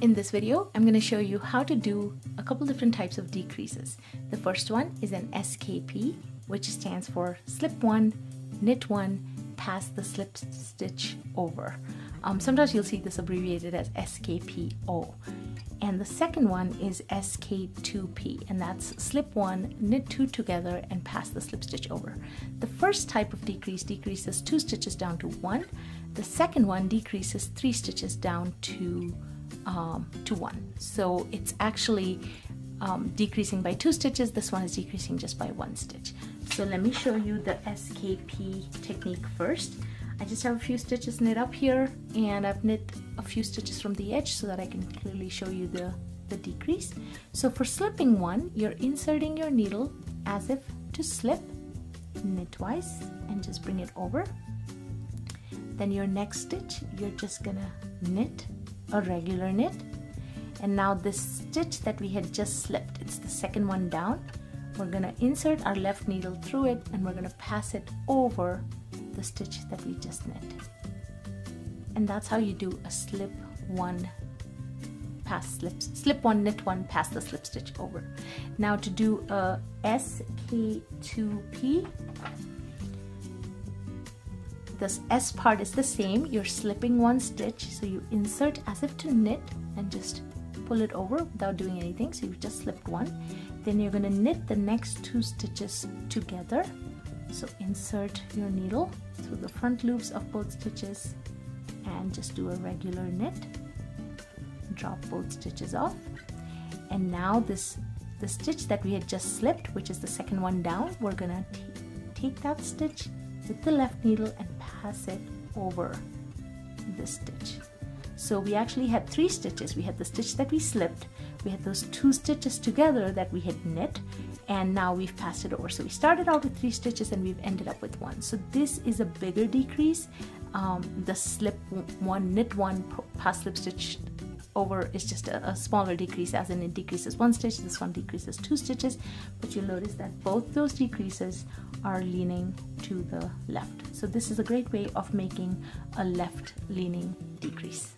In this video, I'm going to show you how to do a couple different types of decreases. The first one is an SKP, which stands for slip one, knit one, pass the slip stitch over. Sometimes you'll see this abbreviated as SKPO. And the second one is SK2P, and that's slip one, knit two together, and pass the slip stitch over. The first type of decrease decreases 2 stitches down to 1. The second one decreases 3 stitches down to 1. So it's actually decreasing by 2 stitches. This one is decreasing just by 1 stitch. So let me show you the SKP technique first. I just have a few stitches knit up here, and I've knit a few stitches from the edge so that I can clearly show you the decrease. So for slipping one, you're inserting your needle as if to slip, knit twice, and just bring it over. Then your next stitch, you're just gonna knit a regular knit. And now this stitch that we had just slipped, it's the second one down. We're gonna insert our left needle through it, and we're gonna pass it over the stitch that we just knit. And that's how you do a slip one, slip one, knit one, pass the slip stitch over. Now to do a SK2P, this S part is the same. You're slipping 1 stitch, so you insert as if to knit and just pull it over without doing anything. So you've just slipped 1. Then you're going to knit the next 2 stitches together. So insert your needle through the front loops of both stitches and just do a regular knit. Drop both stitches off. And now the stitch that we had just slipped, which is the second one down, we're going to take that stitch with the left needle and pass it over this stitch. So we actually had 3 stitches. We had the stitch that we slipped, we had those 2 stitches together that we had knit, and now we've passed it over. So we started out with 3 stitches and we've ended up with 1. So this is a bigger decrease. The slip one, knit one, pass slip stitch over is just a smaller decrease, as in it decreases 1 stitch. This one decreases 2 stitches, but you'll notice that both those decreases are leaning to the left. So this is a great way of making a left leaning decrease.